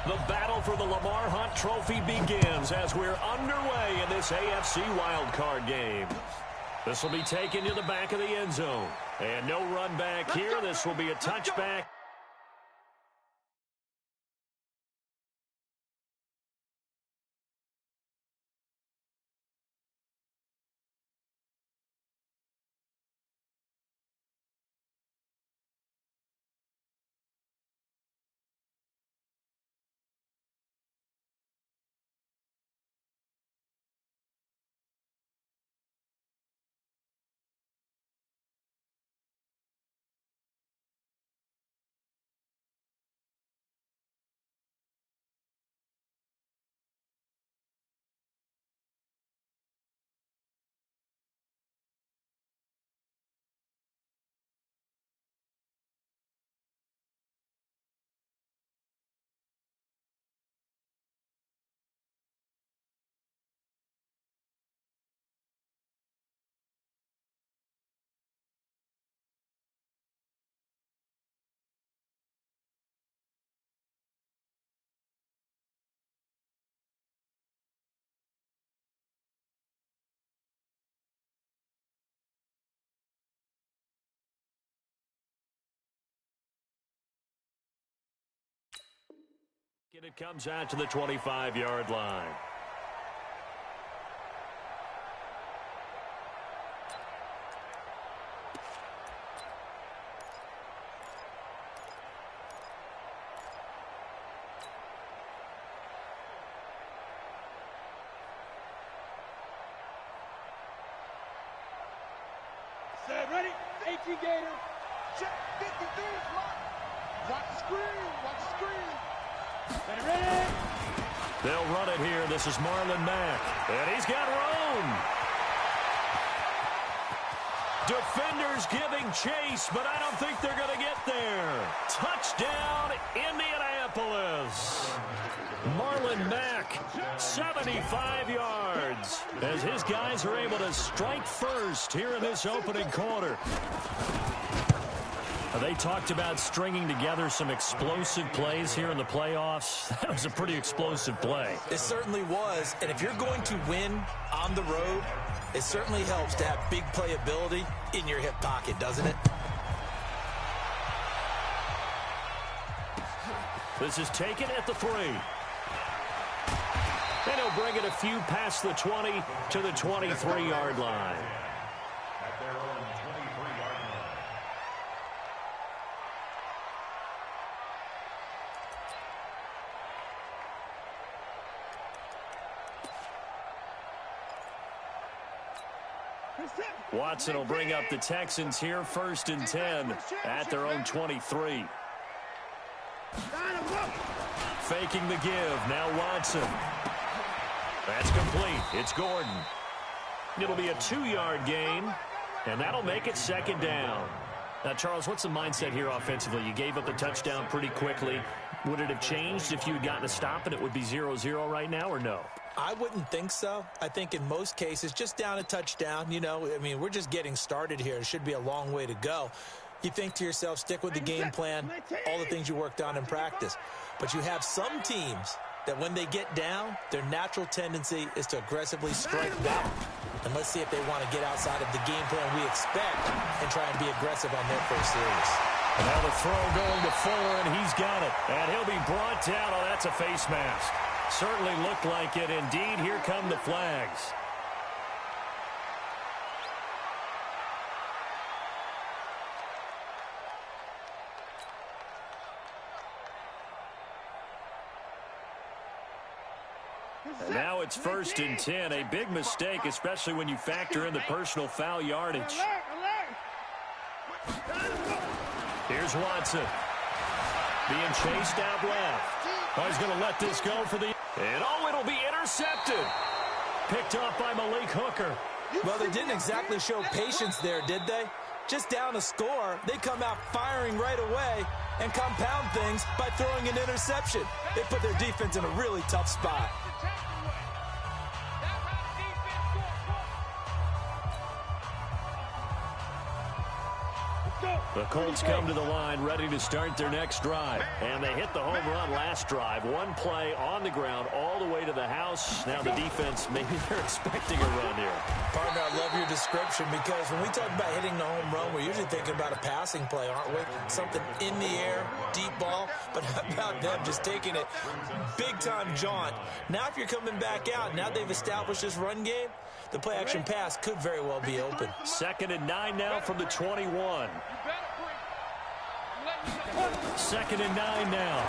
The battle for the Lamar Hunt Trophy begins as we're underway in this AFC wildcard game. This will be taken to the back of the end zone. And no run back here. This will be a touchback. And it comes out to the 25-yard line. Set, ready? 18 Gator. Check 53 is locked. Watch the screen. Watch the screen. Ready? They'll run it here. This is Marlon Mack. And he's got room. Defenders giving chase, but I don't think they're going to get there. Touchdown, Indianapolis. Marlon Mack, 75 yards, as his guys are able to strike first here in this opening quarter. They talked about stringing together some explosive plays here in the playoffs. That was a pretty explosive play. It certainly was. And if you're going to win on the road, it certainly helps to have big playability in your hip pocket, doesn't it? This is taken at the 3. And he'll bring it a few past the 20 to the 23-yard line. Watson will bring up the Texans here, 1st and 10 at their own 23. Faking the give. Now Watson. That's complete. It's Gordon. It'll be a 2-yard gain, and that'll make it 2nd down. Now, Charles, what's the mindset here offensively? You gave up the touchdown pretty quickly. Would it have changed if you had gotten a stop and it would be 0-0 right now, or no? I wouldn't think so. I think in most cases, just down a touchdown, you know, I mean, we're just getting started here. It should be a long way to go. You think to yourself, stick with the game plan, all the things you worked on in practice. But you have some teams that when they get down, their natural tendency is to aggressively strike back. And let's see if they want to get outside of the game plan we expect and try and be aggressive on their first series. Now the throw going to Fuller, and he's got it. And he'll be brought down. Oh, that's a face mask. Certainly looked like it. Indeed, here come the flags. And now it's 1st and 10. A big mistake, especially when you factor in the personal foul yardage. Here's Watson. Being chased out left. Oh, he's going to let this go for the... And, oh, it'll be intercepted. Picked off by Malik Hooker. Well, they didn't exactly show patience there, did they? Just down a score, they come out firing right away and compound things by throwing an interception. They put their defense in a really tough spot. The Colts come to the line ready to start their next drive. And they hit the home run last drive. One play on the ground all the way to the house. Now the defense, maybe they're expecting a run here. Partner, I love your description because when we talk about hitting the home run, we're usually thinking about a passing play, aren't we? Something in the air, deep ball. But how about them just taking it big-time jaunt? Now if you're coming back out, now they've established this run game, the play-action pass could very well be open. 2nd and 9 now from the 21. 2nd and 9 now.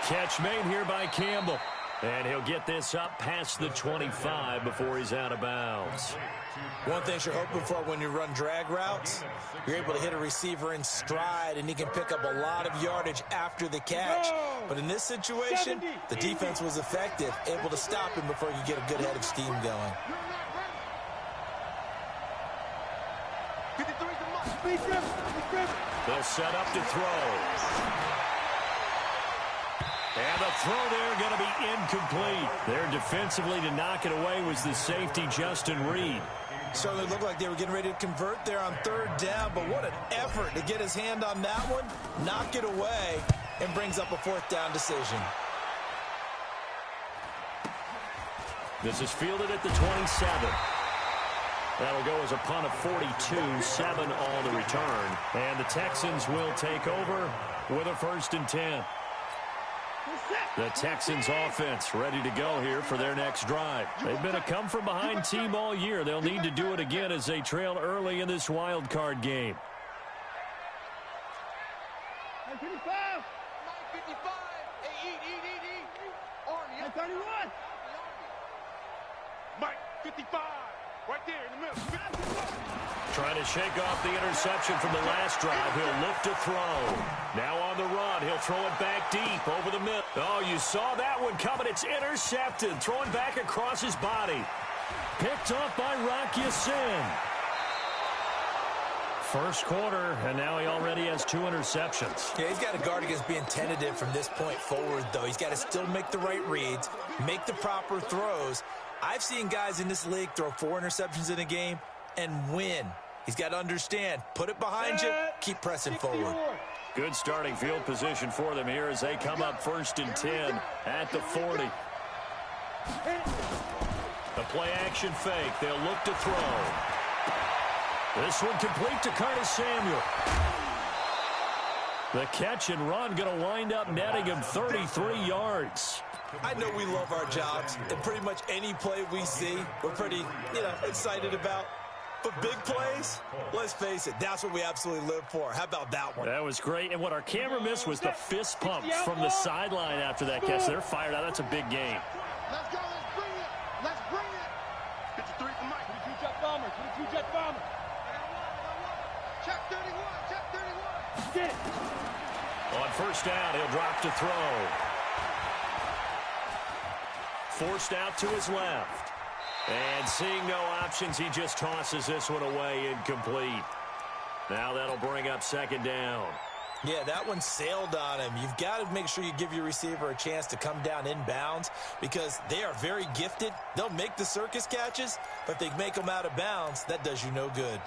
Catch made here by Campbell. And he'll get this up past the 25 before he's out of bounds. One thing you're hoping for when you run drag routes, you're able to hit a receiver in stride, and he can pick up a lot of yardage after the catch. But in this situation, the defense was effective, able to stop him before he could get a good head of steam going. They'll set up to throw. And the throw there going to be incomplete. There defensively to knock it away was the safety, Justin Reed. Certainly looked like they were getting ready to convert there on 3rd down, but what an effort to get his hand on that one, knock it away, and brings up a 4th down decision. This is fielded at the 27. That'll go as a punt of 42, 7 on the return. And the Texans will take over with a 1st and 10. The Texans offense ready to go here for their next drive. They've been a come-from-behind team all year. They'll need to do it again as they trail early in this wild card game. 55. 55. Army. 31. Mike, 55. Right there in the middle. Trying to shake off the interception from the last drive. He'll look to throw. Now on the run. He'll throw it back deep over the middle. Oh, you saw that one coming. It's intercepted. Throwing back across his body. Picked up by Rock Ya-Sin. First quarter, and now he already has 2 interceptions. Yeah, he's got to guard against being tentative from this point forward, though. He's got to still make the right reads, make the proper throws. I've seen guys in this league throw 4 interceptions in a game and win. He's got to understand, put it behind you, keep pressing forward. Good starting field position for them here as they come up 1st and 10 at the 40. The play action fake. They'll look to throw. This one complete to Curtis Samuel. The catch and run going to wind up netting him 33 yards. I know we love our jobs, and pretty much any play we see, we're pretty, excited about. But big plays, let's face it, that's what we absolutely live for. How about that one? That was great. And what our camera missed was the fist pump from the sideline after that catch. They're fired out. That's a big game. Let's go. Let's bring it. Let's bring it. 53 for Mike. 22 jet bomber. 22 jet bomber. Check 31. Check 31. Get it. On 1st down, he'll drop to throw. Forced out to his left. And seeing no options, he just tosses this one away, incomplete. Now that'll bring up 2nd down. Yeah, that one sailed on him. You've got to make sure you give your receiver a chance to come down inbounds because they are very gifted. They'll make the circus catches, but if they make them out of bounds, that does you no good.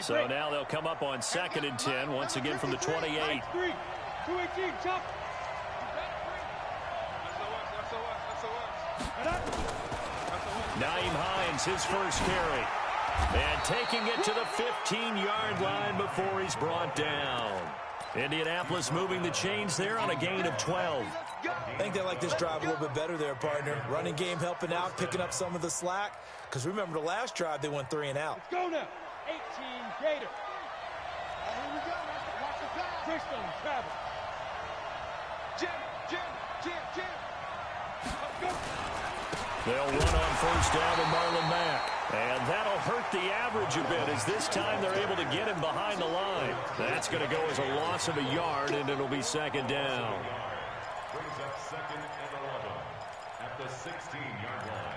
So now they'll come up on 2nd and 10, once again from the 28. 218, jump. Naeem Hines, his first carry. And taking it to the 15-yard line before he's brought down. Indianapolis moving the chains there on a gain of 12. I think they like this drive a little bit better there, partner. Running game helping out, picking up some of the slack. Because remember, the last drive, they went 3 and out. Let's go now. 18 Gator. Here we go. Watch the pass. Crystal travel. Jim. Let's go. They'll run on 1st down with Marlon Mack. And that'll hurt the average a bit as this time they're able to get him behind the line. That's going to go as a loss of a yard, and it'll be 2nd down. Brings up 2nd and 11 at the 16-yard line.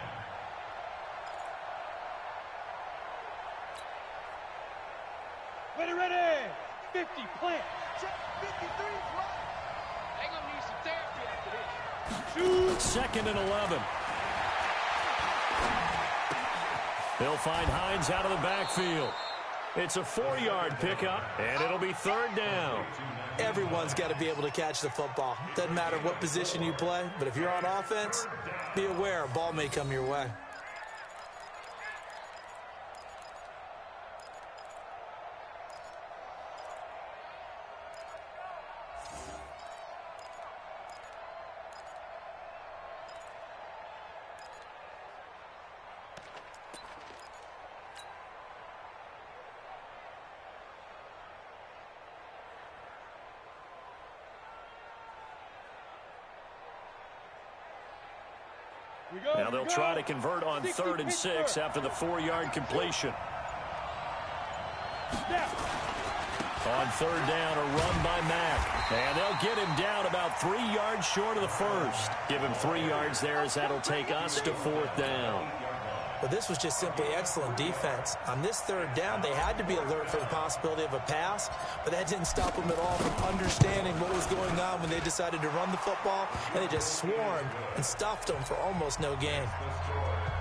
Ready. 50, plant. Check 53, right. Second and 11. They'll find Hines out of the backfield. It's a 4-yard pickup, and it'll be third down. Everyone's got to be able to catch the football. Doesn't matter what position you play, but if you're on offense, be aware a ball may come your way. Now they'll try to convert on 3rd and 6 after the 4-yard completion. On 3rd down, a run by Mack. And they'll get him down about 3 yards short of the first. Give him 3 yards there as that'll take us to 4th down. But this was just simply excellent defense. On this 3rd down, they had to be alert for the possibility of a pass, but that didn't stop them at all from understanding what was going on when they decided to run the football, and they just swarmed and stuffed them for almost no gain.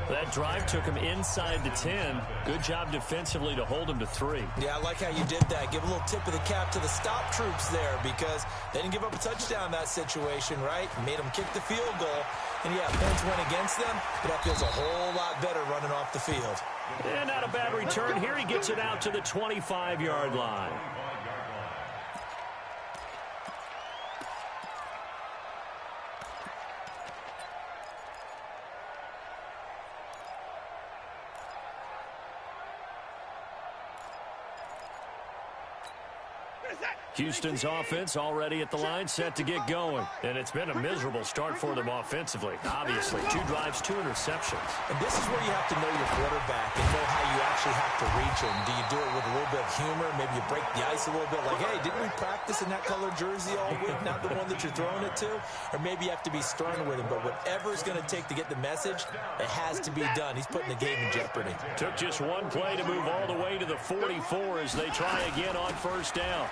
That drive took him inside the 10. Good job defensively to hold him to 3. Yeah, I like how you did that. Give a little tip of the cap to the stop troops there because they didn't give up a touchdown in that situation, right? Made them kick the field goal. And, yeah, points went against them, but that feels a whole lot better running off the field. And not a bad return here. He gets it out to the 25-yard line. Houston's offense already at the line, set to get going. And it's been a miserable start for them offensively. Obviously, 2 drives, 2 interceptions. And this is where you have to know your quarterback and know how you actually have to reach him. Do you do it with a little bit of humor? Maybe you break the ice a little bit like, hey, didn't we practice in that color jersey all week, not the one that you're throwing it to? Or maybe you have to be stern with him. But whatever it's going to take to get the message, it has to be done. He's putting the game in jeopardy. Took just one play to move all the way to the 44 as they try again on 1st down.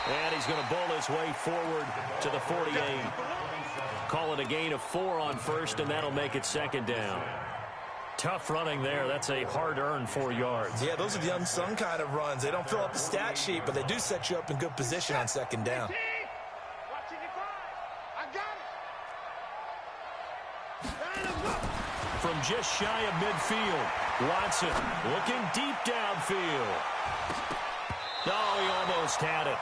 And he's going to bowl his way forward to the 48. Call it a gain of 4 on 1st, and that'll make it 2nd down. Tough running there. That's a hard-earned 4 yards. Yeah, those are the unsung kind of runs. They don't fill up the stat sheet, but they do set you up in good position on 2nd down. From just shy of midfield, Watson looking deep downfield. Oh, he almost had it.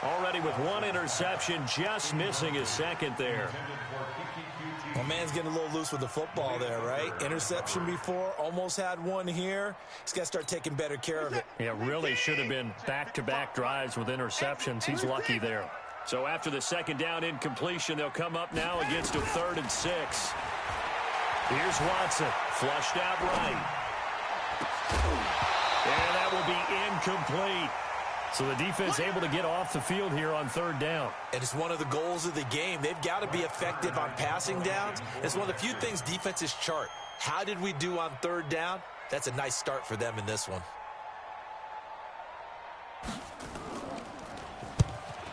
Already with 1 interception, just missing his 2nd there. Well, man's getting a little loose with the football there, right? Interception before, almost had 1 here. He's got to start taking better care of it. Yeah, really should have been back-to-back drives with interceptions. He's lucky there. So after the 2nd down incompletion, they'll come up now against a 3rd and 6. Here's Watson, flushed out right. And that will be incomplete. So the defense able to get off the field here on 3rd down. And it's one of the goals of the game. They've got to be effective on passing downs. It's one of the few things defenses chart. How did we do on 3rd down? That's a nice start for them in this one.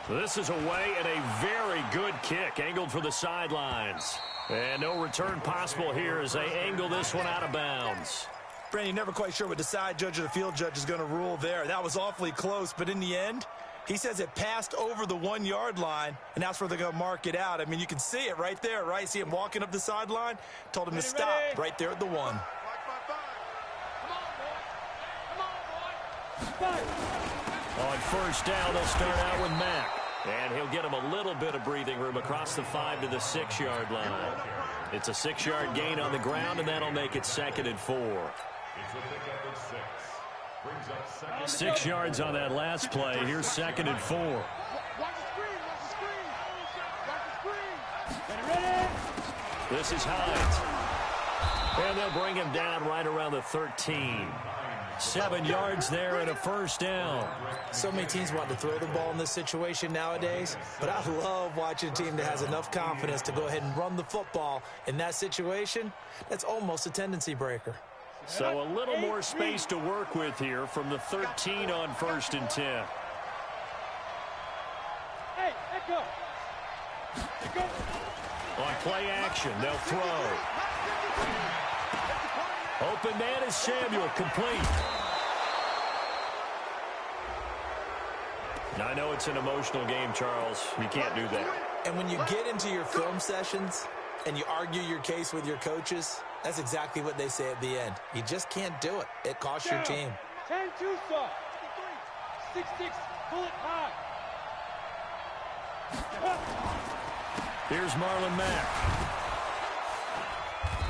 This is away and a very good kick angled for the sidelines. And no return possible here as they angle this one out of bounds. Brandon, you're never quite sure what the side judge or the field judge is going to rule there. That was awfully close, but in the end, he says it passed over the 1-yard line, and that's where they're going to mark it out. I mean, you can see it right there, right? See him walking up the sideline? Told him to stop right there at the 1. On 1st down, they'll start out with Mack. And he'll get him a little bit of breathing room across the 5 to the 6-yard line. It's a 6-yard gain on the ground, and that'll make it 2nd and 4. 6 yards on that last play. Here's 2nd and 4. This is Hines. And they'll bring him down right around the 13. 7 yards there and a 1st down. So many teams want to throw the ball in this situation nowadays, but I love watching a team that has enough confidence to go ahead and run the football. In that situation, that's almost a tendency breaker. So a little more space to work with here from the 13 on 1st and 10. On play action, they'll throw. Open man is Samuel, complete. Now, I know it's an emotional game, Charles. You can't do that. And when you get into your film sessions and you argue your case with your coaches, that's exactly what they say at the end. You just can't do it. It costs your team. 10-2 saw. 6-6, pull it high. Here's Marlon Mack.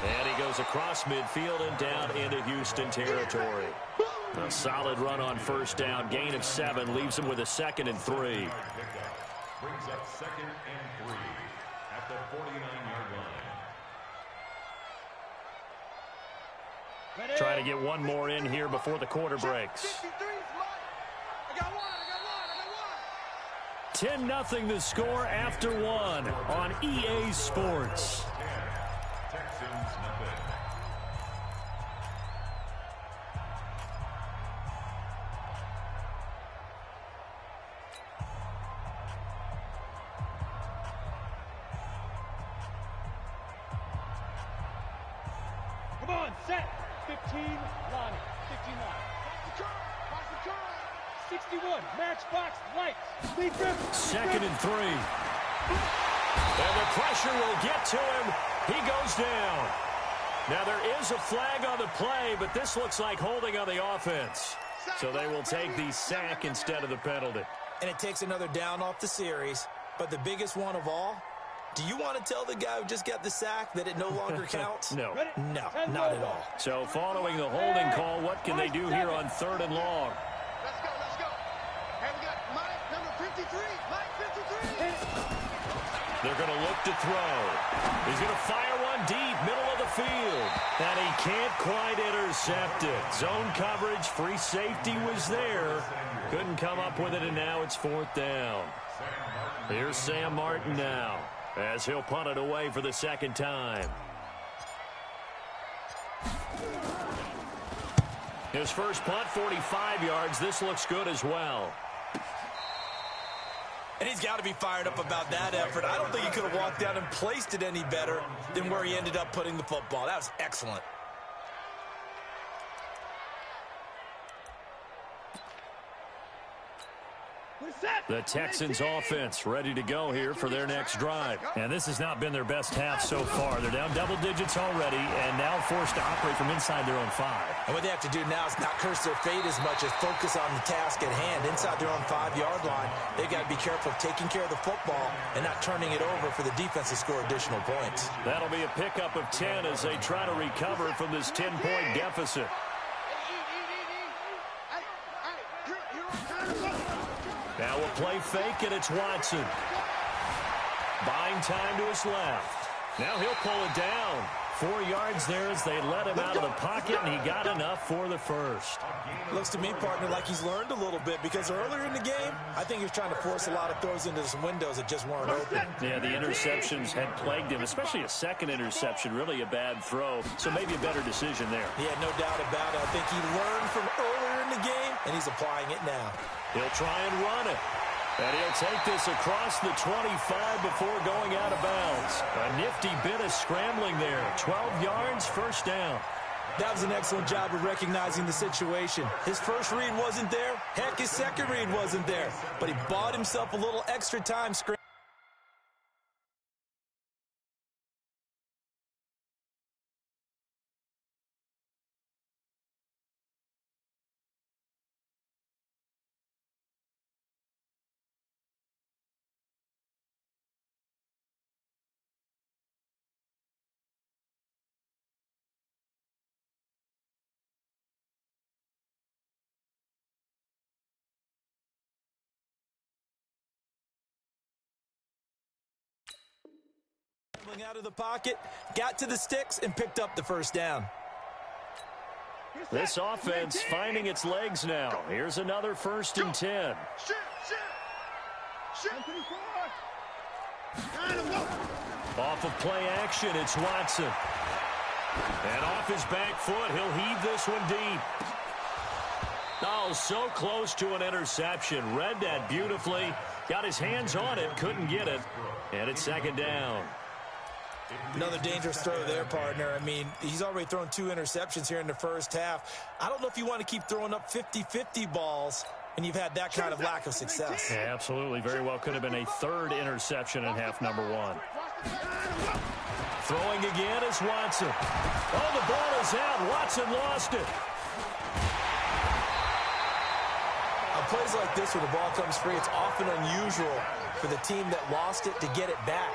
And he goes across midfield and down into Houston territory. A solid run on first down. Gain of 7 leaves him with a 2nd and 3. Brings up 2nd and 3 at the 49-yard line. Trying to get one more in here before the quarter breaks. 10-0 the score after 1 on EA Sports. Texans nothing. Come on, set. 15, line. 15 line. 61, matchbox, lights. 2nd and 3. And the pressure will get to him. He goes down. Now there is a flag on the play, but this looks like holding on the offense. So they will take the sack instead of the penalty. And it takes another down off the series. But the biggest one of all, do you want to tell the guy who just got the sack that it no longer counts? No. No, not at all. So following the holding call, what can they do here on 3rd and long? Let's go. Hey, we got Mike, number 53. Mike, 53. They're going to look to throw. He's going to fire one deep, middle of the field. And he can't quite intercept it. Zone coverage, free safety was there. Couldn't come up with it, and now it's 4th down. Here's Sam Martin now, as he'll punt it away for the 2nd time. His first punt, 45 yards. This looks good as well. And he's got to be fired up about that effort. I don't think he could have walked down and placed it any better than where he ended up putting the football. That was excellent. The Texans offense ready to go here for their next drive. And this has not been their best half so far. They're down double digits already and now forced to operate from inside their own 5. And what they have to do now is not curse their fate as much as focus on the task at hand. Inside their own 5-yard line, they've got to be careful of taking care of the football and not turning it over for the defense to score additional points. That'll be a pickup of 10 as they try to recover from this 10-point deficit. Now we'll play fake, and it's Watson. Buying time to his left. Now he'll pull it down. 4 yards there as they let him out of the pocket, and he got enough for the first. Looks to me, partner, like he's learned a little bit because earlier in the game, I think he was trying to force a lot of throws into some windows that just weren't open. Yeah, the interceptions had plagued him, especially a second interception, really a bad throw. So maybe a better decision there. Yeah, no doubt about it. I think he learned from earlier in the game, and he's applying it now. He'll try and run it. And he'll take this across the 25 before going out of bounds. A nifty bit of scrambling there. 12 yards, first down. That was an excellent job of recognizing the situation. His first read wasn't there. Heck, his second read wasn't there. But he bought himself a little extra time scrambling. Out of the pocket, got to the sticks, and picked up the first down. This offense finding its legs now. Here's another 1st and 10. Off of play action, it's Watson. And off his back foot, he'll heave this one deep. Oh, so close to an interception. Read that beautifully. Got his hands on it, couldn't get it. And it's second down. Another dangerous throw there, partner. I mean, he's already thrown 2 interceptions here in the first half. I don't know if you want to keep throwing up 50-50 balls when you've had that kind of lack of success. Yeah, absolutely. Very well could have been a 3rd interception in half number 1. Throwing again is Watson. Oh, the ball is out. Watson lost it. On plays like this where the ball comes free, it's often unusual for the team that lost it to get it back.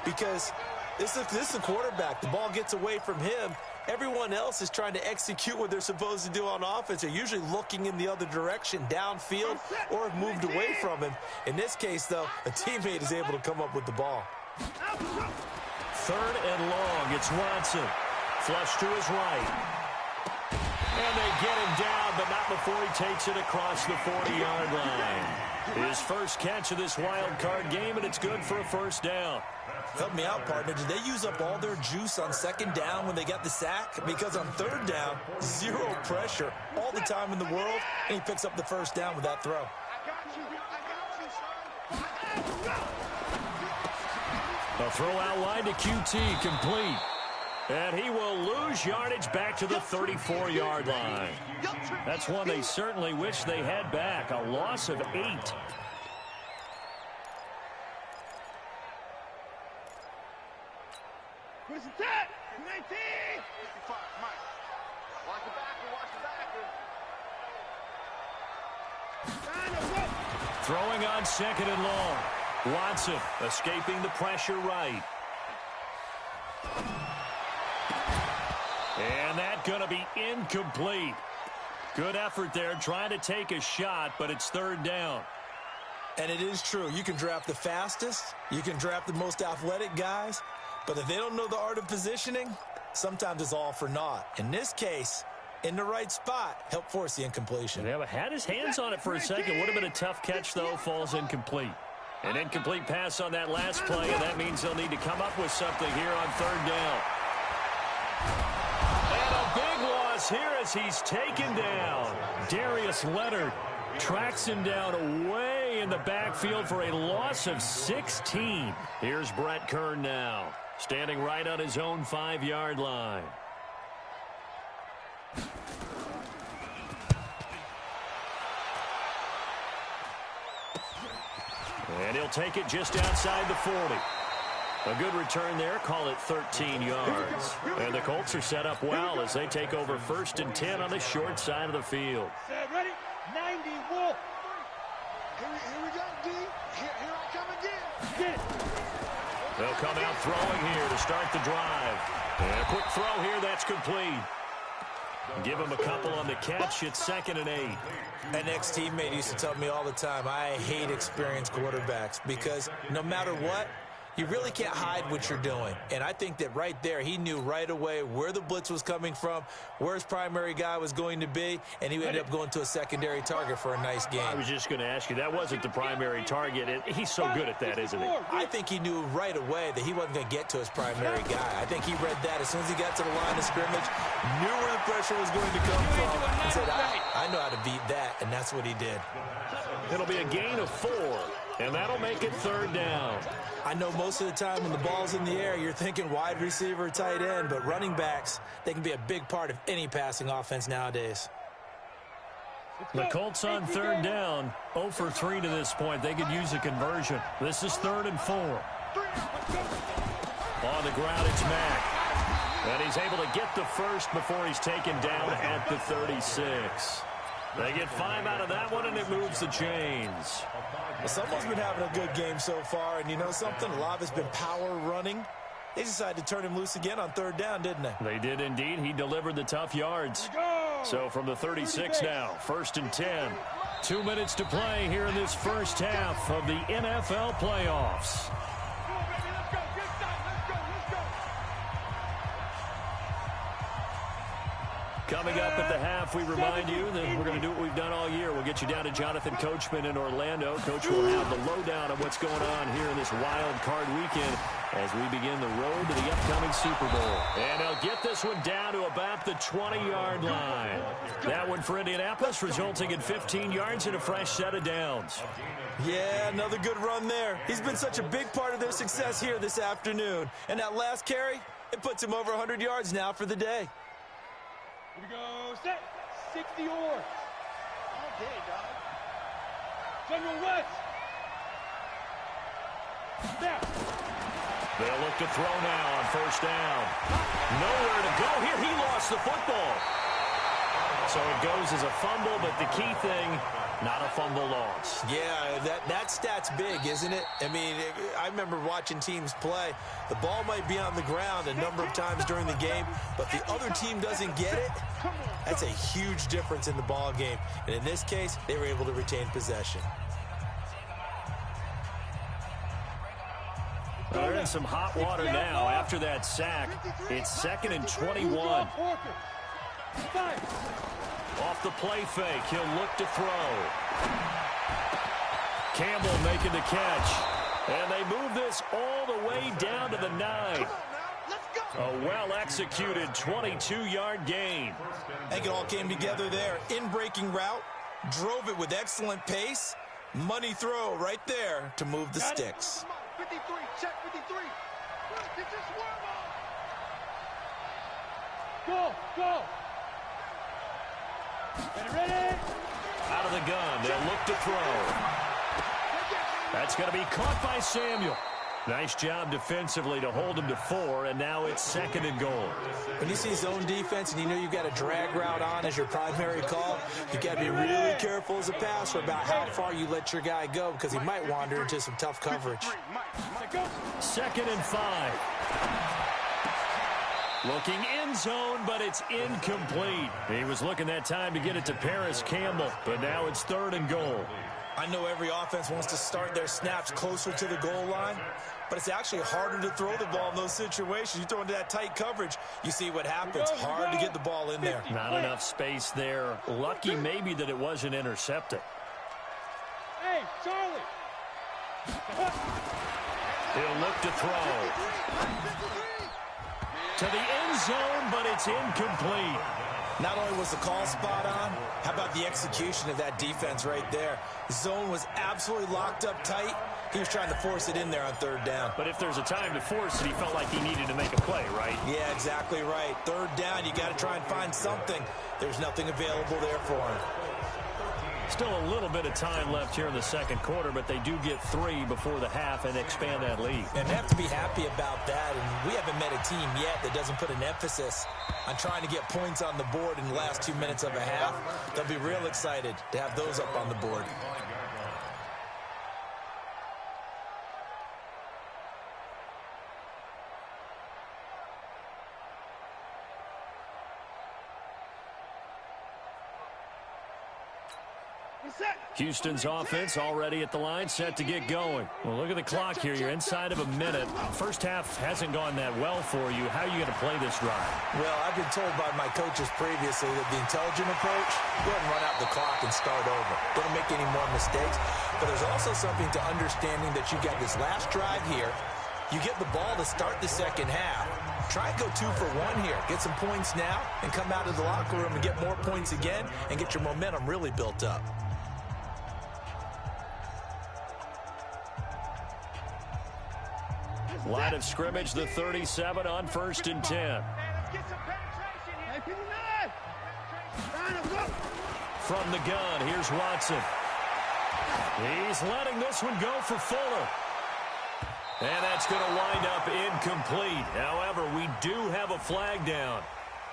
Because this is a quarterback. The ball gets away from him. Everyone else is trying to execute what they're supposed to do on offense. They're usually looking in the other direction, downfield, or have moved away from him. In this case, though, a teammate is able to come up with the ball. 3rd and long. It's Watson. Flush to his right. And they get him down, but not before he takes it across the 40-yard line. His first catch of this wild card game, and it's good for a first down. Help me out, partner. Did they use up all their juice on 2nd down when they got the sack? Because on 3rd down, 0 pressure all the time in the world, and he picks up the first down with that throw. A throw out wide to QT, complete. And he will lose yardage back to the 34-yard line. That's one they certainly wish they had back, a loss of 8. Where's the tap? 19! 55, Mike. Watch the back, Throwing on 2nd and long. Watson escaping the pressure right. And that's going to be incomplete. Good effort there trying to take a shot, but it's 3rd down. And it is true. You can draft the fastest. You can draft the most athletic guys. But if they don't know the art of positioning, sometimes it's all for naught. In this case, in the right spot, help force the incompletion. Yeah, but had his hands on it for a second. Would have been a tough catch, though. Falls incomplete. An incomplete pass on that last play, and that means they'll need to come up with something here on 3rd down. And a big loss here as he's taken down. Darius Leonard tracks him down away in the backfield for a loss of 16. Here's Brett Kern now, standing right on his own 5-yard line. And he'll take it just outside the 40. A good return there. Call it 13 yards. And the Colts are set up well as they take over 1st and 10 on the short side of the field. ready? 90, Wolf. Here we go, D. Here I come again. Get it. They'll come out throwing here to start the drive. And a quick throw here. That's complete. Give him a couple on the catch. It's 2nd and 8. An ex-teammate used to tell me all the time, I hate experienced quarterbacks because no matter what, you really can't hide what you're doing. And I think that right there, he knew right away where the blitz was coming from, where his primary guy was going to be, and he ended up going to a secondary target for a nice game. I was just going to ask you, that wasn't the primary target. He's so good at that, isn't he? I think he knew right away that he wasn't going to get to his primary guy. I think he read that as soon as he got to the line of scrimmage, knew where the pressure was going to come from, and said, I know how to beat that, and that's what he did. It'll be a gain of 4, and that'll make it 3rd down. I know most of the time when the ball's in the air, you're thinking wide receiver, tight end, but running backs, they can be a big part of any passing offense nowadays. The Colts on 3rd down, 0 for 3 to this point. They could use a conversion. This is 3rd and 4. On the ground, it's Mack. And he's able to get the first before he's taken down at the 36. They get 5 out of that one, and it moves the chains. Well, someone's been having a good game so far, and you know something? A lot of it's been power running. They decided to turn him loose again on 3rd down, didn't they? They did indeed. He delivered the tough yards. So from the 36 now, 1st and 10. 2 minutes to play here in this first half of the NFL playoffs. Coming up at the half, we remind you that we're going to do what we've done all year. We'll get you down to Jonathan Coachman in Orlando. Coach will have the lowdown of what's going on here in this wild card weekend as we begin the road to the upcoming Super Bowl. And they'll get this one down to about the 20-yard line. That one for Indianapolis, resulting in 15 yards and a fresh set of downs. Yeah, another good run there. He's been such a big part of their success here this afternoon. And that last carry, it puts him over 100 yards now for the day. Here we go, set, 60 yards. All day, dog. General West. Snap. They'll look to throw now on first down. Nowhere to go here. He lost the football. So it goes as a fumble, but the key thing, not a fumble loss. Yeah, that stat's big, isn't it? I mean, I remember watching teams play. The ball might be on the ground a number of times during the game, but the other team doesn't get it. That's a huge difference in the ball game. And in this case, they were able to retain possession. They're in some hot water now after that sack. It's 2nd and 21. Off the play fake, he'll look to throw. Campbell making the catch. And they move this all the way down to the 9. A well-executed 22-yard gain. I think it all came together there. In-breaking route, drove it with excellent pace. Money throw right there to move the sticks. 53, check 53. This is Go, go. Ready? Out of the gun, they'll look to throw. That's going to be caught by Samuel. Nice job defensively to hold him to 4, and now it's 2nd and goal. When you see zone defense and you know you've got a drag route on as your primary call, you've got to be really careful as a passer about how far you let your guy go because he might wander into some tough coverage. 2nd and 5. Looking in zone, but it's incomplete. He was looking that time to get it to Paris Campbell, but now it's 3rd and goal. I know every offense wants to start their snaps closer to the goal line, but it's actually harder to throw the ball in those situations. You throw into that tight coverage, you see what happens. Hard to get the ball in there. Not enough space there. Lucky maybe that it wasn't intercepted. Hey, Charlie. He'll look to throw. To the end zone, but it's incomplete. Not only was the call spot on, how about the execution of that defense right there? The zone was absolutely locked up tight. He was trying to force it in there on 3rd down. But if there's a time to force it, he felt like he needed to make a play, right? Yeah, exactly right. 3rd down, you got to try and find something. There's nothing available there for him. Still a little bit of time left here in the 2nd quarter, but they do get 3 before the half and expand that lead. And they have to be happy about that. And we haven't met a team yet that doesn't put an emphasis on trying to get points on the board in the last 2 minutes of a half. They'll be real excited to have those up on the board. Houston's offense already at the line, set to get going. Well, look at the clock here. You're inside of a minute. First half hasn't gone that well for you. How are you going to play this drive? Well, I've been told by my coaches previously that the intelligent approach, go ahead and run out the clock and start over. Don't make any more mistakes. But there's also something to understanding that you got this last drive here. You get the ball to start the 2nd half. Try and go 2 for 1 here. Get some points now and come out of the locker room and get more points again and get your momentum really built up. Line of scrimmage, the 37 on 1st and 10. From the gun, here's Watson. He's letting this one go for Fuller. And that's going to wind up incomplete. However, we do have a flag down.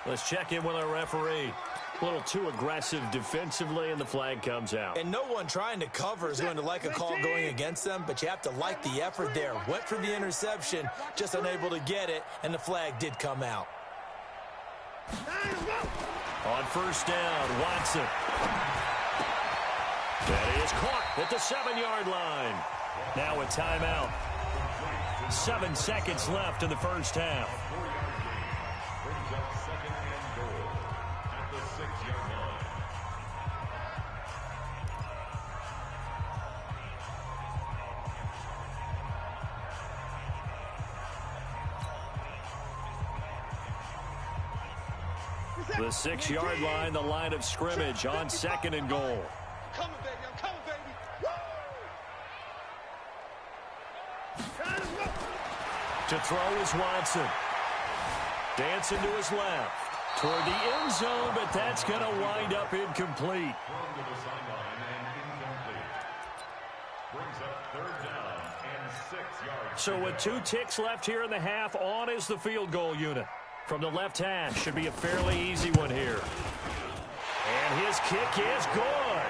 Let's check in with our referee. A little too aggressive defensively, and the flag comes out. And no one trying to cover is going to like a call going against them, but you have to like the effort there. Went for the interception, just unable to get it, and the flag did come out. On 1st down, Watson. That is caught at the 7-yard line. Now a timeout. 7 seconds left in the first half. The 6-yard line, the line of scrimmage on 2nd and goal. Coming, baby. I'm coming, baby. To throw is Watson. Dancing to his left. Toward the end zone, but that's going to wind up incomplete. Thrown to the sideline and incomplete. Brings up 3rd down and 6 yards. So with 2 ticks left here in the half, on is the field goal unit. From the left hash, should be a fairly easy one here. And his kick is good.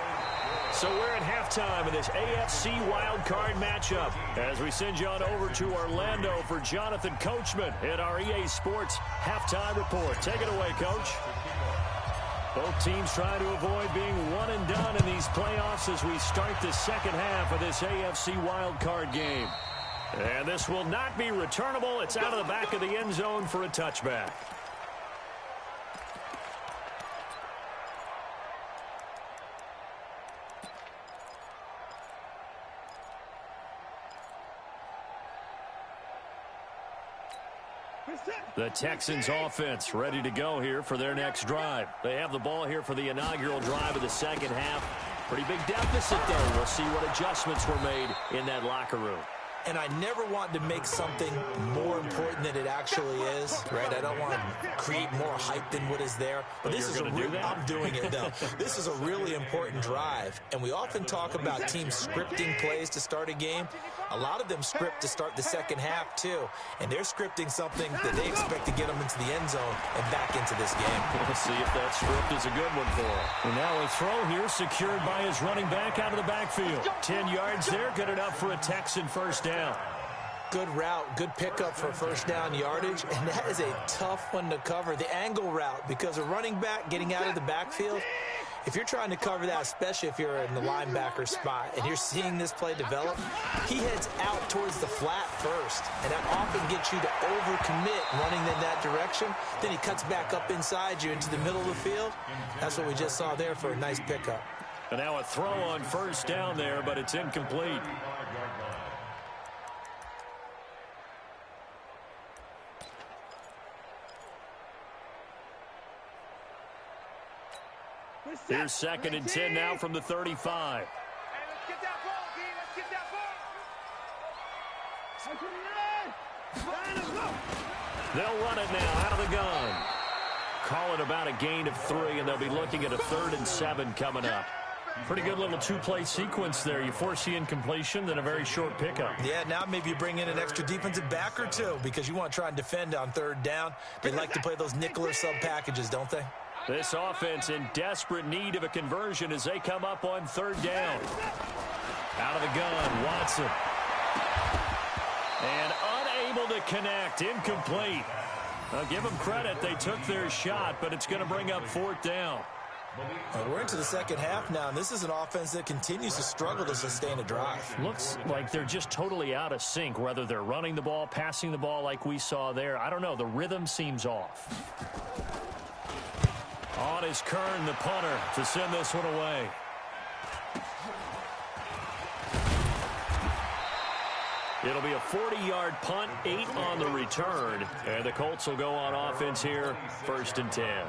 So we're at halftime in this AFC wildcard matchup as we send you on over to Orlando for Jonathan Coachman at our EA Sports Halftime Report. Take it away, Coach. Both teams trying to avoid being one and done in these playoffs as we start the second half of this AFC wildcard game. And this will not be returnable. It's out of the back of the end zone for a touchback. The Texans offense ready to go here for their next drive. They have the ball here for the inaugural drive of the second half. Pretty big deficit, though. We'll see what adjustments were made in that locker room. And I never want to make something more important than it actually is, right? I don't want to create more hype than what is there. But this is a real, I'm doing it, though. This is a really important drive. And we often talk about teams scripting plays to start a game. A lot of them script to start the second half, too. And they're scripting something that they expect to get them into the end zone and back into this game. We'll see if that script is a good one for him. And now a throw here secured by his running back out of the backfield. 10 yards there, good enough for a Texan first down. Good route, good pickup for first down yardage, and that is a tough one to cover, the angle route, because a running back getting out of the backfield, if you're trying to cover that, especially if you're in the linebacker spot and you're seeing this play develop, he heads out towards the flat first, and that often gets you to overcommit running in that direction. Then he cuts back up inside you into the middle of the field. That's what we just saw there for a nice pickup. And now a throw on first down there, but it's incomplete. Here's 2nd and 10 now from the 35. Hey, let's get that ball, D. Let's get that ball. They'll run it now out of the gun. Call it about a gain of 3, and they'll be looking at a 3rd and 7 coming up. Pretty good little 2-play sequence there. You force the incompletion, then a very short pickup. Yeah, now maybe you bring in an extra defensive back or 2 because you want to try and defend on 3rd down. They like to play those nickel or sub packages, don't they? This offense in desperate need of a conversion as they come up on 3rd down. Out of the gun, Watson. And unable to connect, incomplete. I'll give them credit. They took their shot, but it's going to bring up 4th down. We're into the second half now, and this is an offense that continues to struggle to sustain a drive. Looks like they're just totally out of sync, whether they're running the ball, passing the ball like we saw there. I don't know. The rhythm seems off. On is Kern, the punter, to send this one away. It'll be a 40-yard punt, 8 on the return, and the Colts will go on offense here, 1st and 10.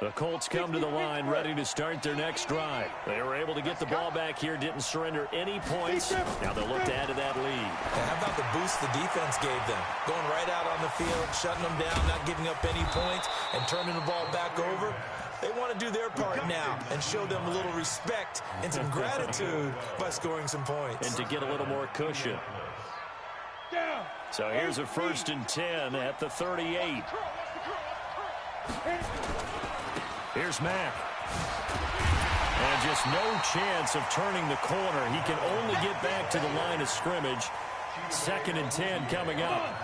The Colts come to the line ready to start their next drive. They were able to get the ball back here, didn't surrender any points. Now they'll look to add to that lead. How about the boost the defense gave them? Going right out on the field, shutting them down, not giving up any points, and turning the ball back over. They want to do their part now and show them a little respect and some gratitude by scoring some points. And to get a little more cushion. So here's a 1st and 10 at the 38. Here's Mack. And just no chance of turning the corner. He can only get back to the line of scrimmage. 2nd and 10 coming up.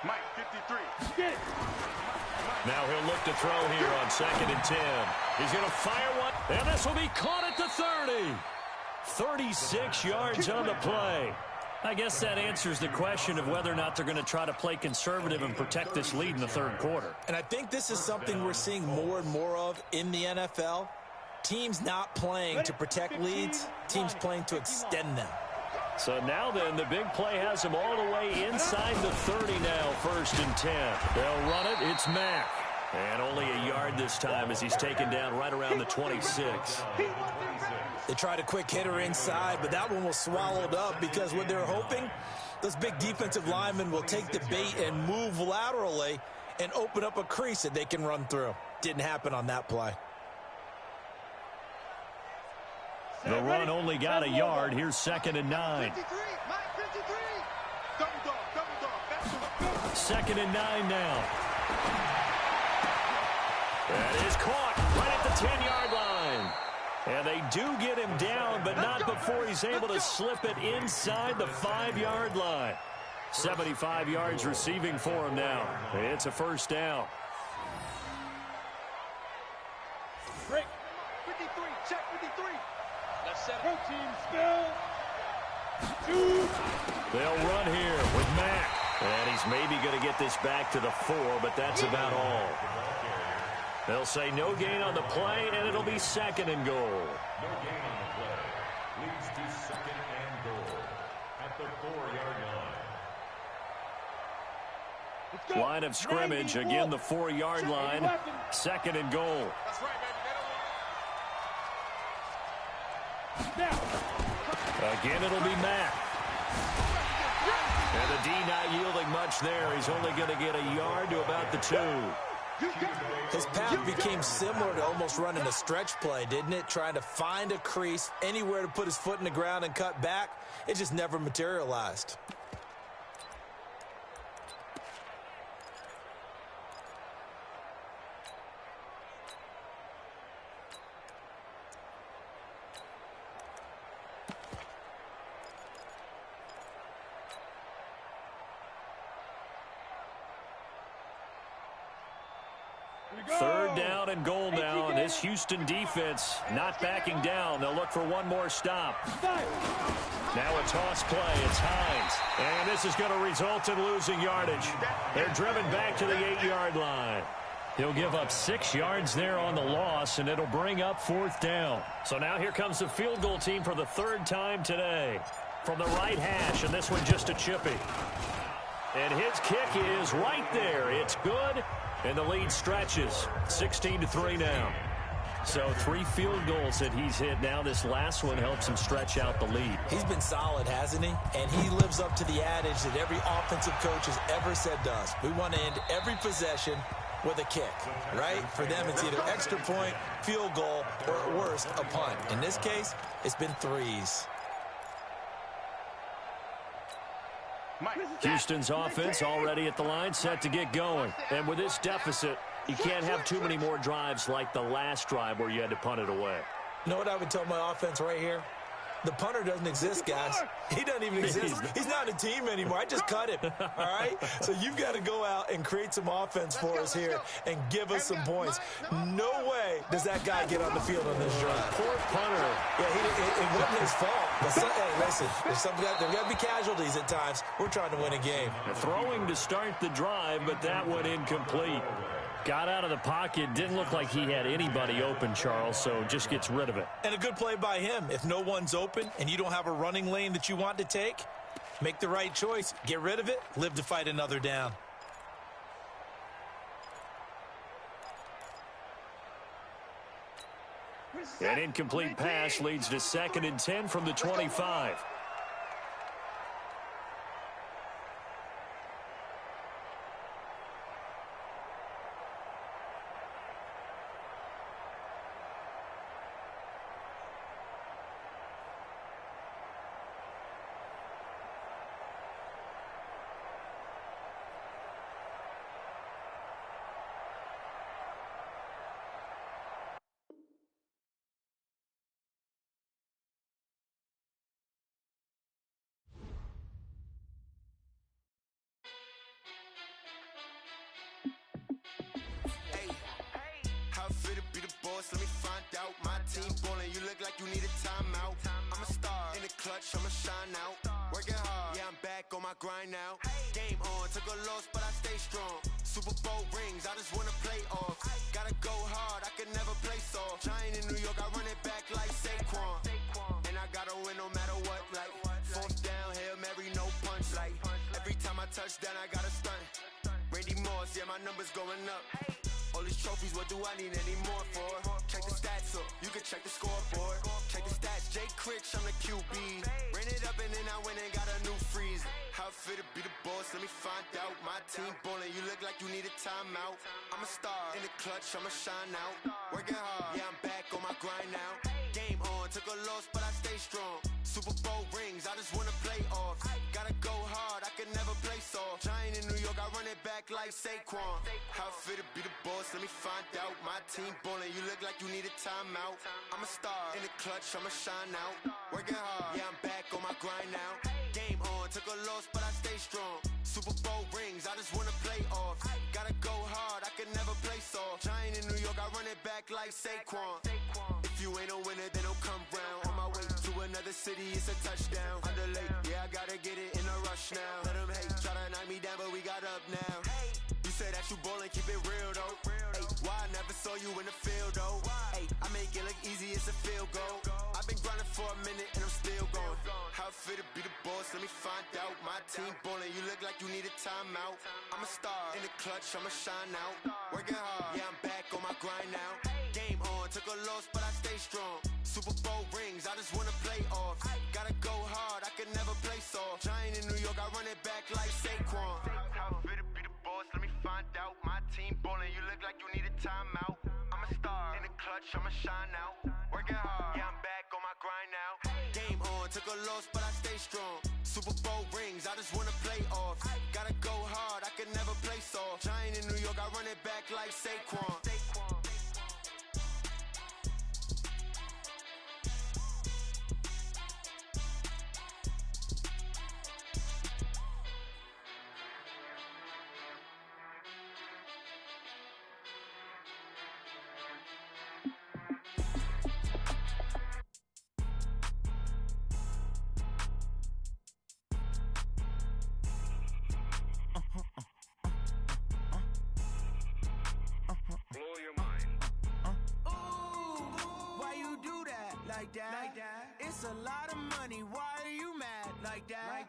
Mike, 53. Now he'll look to throw here on 2nd and 10. He's going to fire one, and this will be caught at the 30. 36 yards on the play. I guess that answers the question of whether or not they're going to try to play conservative and protect this lead in the third quarter. And I think this is something we're seeing more and more of in the NFL. Teams not playing to protect leads, teams playing to extend them. So now then, the big play has them all the way inside the 30 now, 1st and 10. They'll run it. It's Mack. And only a yard this time as he's taken down right around the 26. They tried a quick hitter inside, but that one was swallowed up because what they're hoping, those big defensive linemen will take the bait and move laterally and open up a crease that they can run through. Didn't happen on that play. The run only got a yard. Here's 2nd and 9. 2nd and 9 now. That is caught right at the 10-yard line. And they do get him down, but not before he's able to slip it inside the 5-yard line. 75 yards receiving for him now. It's a 1st down. Break. 53. Check 53. Let's set her team spill. 2. They'll run here with Mack. And he's maybe going to get this back to the 4, but that's about all. They'll say no gain on the play, and it'll be 2nd and goal. No gain on the play. Leads to 2nd and goal at the 4-yard line. Line of scrimmage, again the 4-yard line. 2nd and goal. That's right, baby. Again, it'll be Mack. And the D not yielding much there. He's only going to get a yard to about the 2. His path became similar to almost running a stretch play, didn't it? Trying to find a crease, anywhere to put his foot in the ground and cut back. It just never materialized. Third down and goal now, and this Houston defense not backing down. They'll look for one more stop. Now a toss play. It's Hines. And this is going to result in losing yardage. They're driven back to the 8-yard line. He'll give up 6 yards there on the loss, and it'll bring up 4th down. So now here comes the field goal team for the 3rd time today. From the right hash, and this one just a chippy. And his kick is right there. It's good. And the lead stretches 16-3 now. So 3 field goals that he's hit now. This last one helps him stretch out the lead. He's been solid, hasn't he? And he lives up to the adage that every offensive coach has ever said to us. We want to end every possession with a kick, right? For them, it's either extra point, field goal, or at worst, a punt. In this case, it's been 3s. Houston's offense already at the line, set to get going. And with this deficit, you can't have too many more drives like the last drive where you had to punt it away. You know what I would tell my offense right here? The punter doesn't exist, guys. He doesn't even exist. He's not a team anymore. I just cut him, all right? So you've got to go out and create some offense for us here and give us some points. No way does that guy get on the field on this drive. Poor punter. Yeah, it wasn't his fault. But hey, listen, there's got to be casualties at times. We're trying to win a game. Throwing to start the drive, but that one incomplete. Got out of the pocket, didn't look like he had anybody open, Charles, so just gets rid of it. And a good play by him. If no one's open and you don't have a running lane that you want to take, make the right choice. Get rid of it. Live to fight another down. An incomplete pass leads to 2nd and 10 from the 25. Let me find out my team ballin'. You look like you need a timeout. I'm a star in the clutch. I'ma shine out. Working hard. my grind now. Game on, took a loss, but I stay strong. Super Bowl rings, I just wanna play off. Gotta go hard, I can never play soft. Giant in New York, I run it back like Saquon. And I gotta win no matter what, like fourth down, Hail Mary, no punch. Like every time I touch down, I gotta stunt. Randy Moss, yeah, my numbers going up. All these trophies, what do I need any more for? Check the stats up, you can check the scoreboard. Check the stats, Jay Critch, I'm the QB. Ran it up and then I went and got a new freezer. How fit to be the boss, let me find out. My team ballin', you look like you need a timeout. I'm a star, in the clutch, I'ma shine out. Working hard, yeah, I'm back on my grind now. Game on, took a loss, but I stay strong. Super Bowl rings, I just wanna play off. Gotta go hard, I can never play soft. Giant in New York, I run it back like Saquon. How fit to be the boss, let me find out. My team ballin', you look like you need a timeout. I'm a star, in the clutch, I'ma shine out. Working hard, yeah, I'm back on my grind now. Game on, took a loss, but I stay strong. Super Bowl rings, I just wanna play off. Gotta go hard, I can never play soft. Giant in New York, I run it back like Saquon. If you ain't a winner, then don't come round. On my way to another city, it's a touchdown. Underlay, yeah, I gotta get it in a rush now. Let them hate, try to knock me down, but we got up now. You said that you ballin', keep it real though. Hey, why I never saw you in the field though? Hey, I make it look easy, it's a field goal. I've been grinding for a minute and I'm still going. How fit to be the boss, let me find out. My team ballin', you look like you need a timeout. I'm a star, in the clutch, I'ma shine out. Working hard, yeah, I'm back on my grind now. Game on, took a loss, but I stay strong. Super Bowl rings, I just wanna play off. Gotta go hard, I can never play soft. Giant in New York, I run it back like Saquon. How fit to be the boss, let me find out. My team ballin', you look like you need a timeout. I'm a star, in the clutch, I'ma shine out. Working hard, yeah, I'm back on my grind now. Game on, took a loss, but I stay strong. Super Bowl rings, I just wanna play off. Gotta go hard, I can never play soft. Giant in New York, I run it back like Saquon. Like that. It's a lot of money. Why are you mad like that?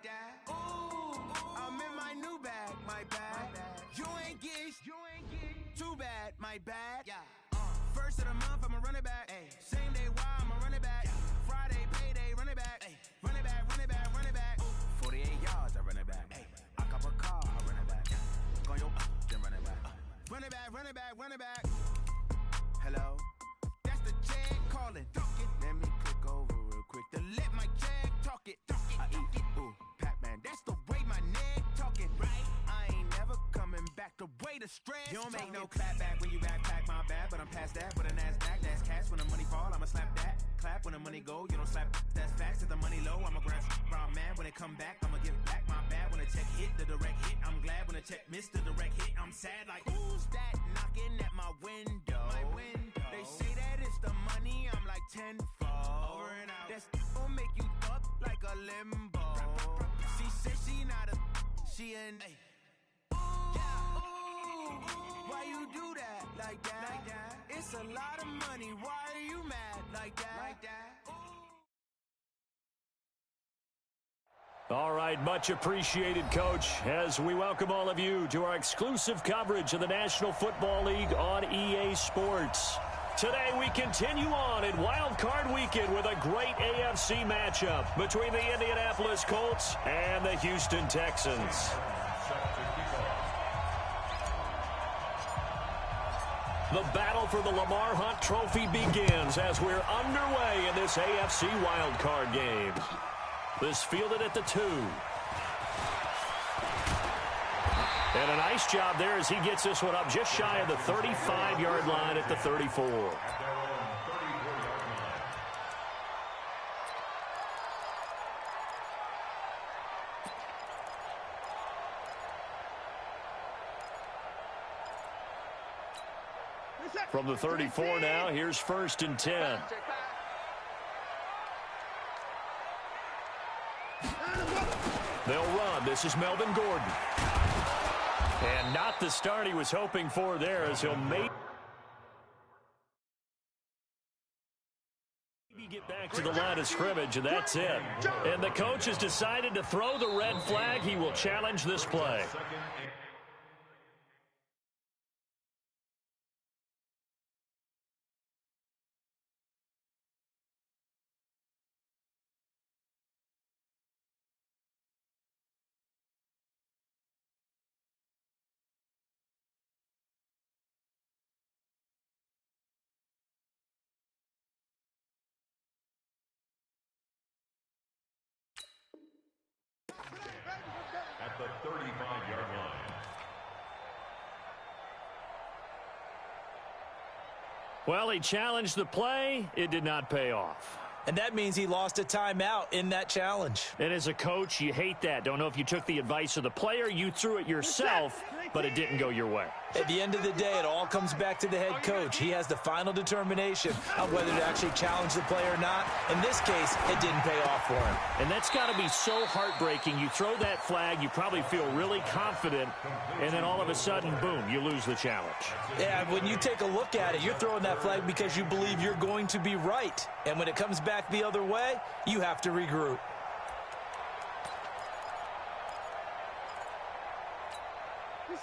Ooh, I'm in my new bag, my bag. You ain't getting too bad, my bad. Yeah. First of the month, I'ma run it back. Ay. Same day, why I'ma run it back. Yeah. Friday, payday, run it back. Ay. Run it back, run it back, run it back. 48 yards, I run it back. Ay. I cop a car, I run it back. Go on your then run it back. Run it back, run it back, run it back. Hello, that's the check calling. Let me click over real quick to let my check talk it. I eat it, ooh, Pac-Man, that's the way my neck talking, right? I ain't never coming back the way the stress. You don't make no clap back when you backpack, my bad, but I'm past that. With a NASDAQ, that's cash. When the money fall, I'ma slap that. Clap when the money go, you don't slap. That's facts. If the money low, I'ma grab brown man. When it come back, I'ma give back my bad. When the check hit, the direct hit, I'm glad. When the check missed the direct hit, I'm sad. Like, who's that knocking at my window? They say that it's the money, I'm like tenfold. Over and out. That's gon' make you up like a limbo. She said she not a, she an. Why you do that like that? It's a lot of money. Why are you mad like that? All right, much appreciated, Coach, as we welcome all of you to our exclusive coverage of the National Football League on EA Sports. Today we continue on in Wild Card Weekend with a great AFC matchup between the Indianapolis Colts and the Houston Texans. The battle for the Lamar Hunt Trophy begins as we're underway in this AFC Wild Card game. This fielded at the 2. And a nice job there as he gets this one up just shy of the 35-yard line at the 34. From the 34 now, here's 1st and 10. They'll run. This is Melvin Gordon. And not the start he was hoping for there, as he'll maybe get back to the line of scrimmage, and that's it. And the coach has decided to throw the red flag. He will challenge this play. At the 35-yard line. Well, he challenged the play. It did not pay off. And that means he lost a timeout in that challenge. And as a coach, you hate that. Don't know if you took the advice of the player, you threw it yourself, but it didn't go your way. At the end of the day, it all comes back to the head coach. He has the final determination on whether to actually challenge the play or not. In this case, it didn't pay off for him. And that's got to be so heartbreaking. You throw that flag, you probably feel really confident, and then all of a sudden, boom, you lose the challenge. Yeah, when you take a look at it, you're throwing that flag because you believe you're going to be right. And when it comes back the other way, you have to regroup.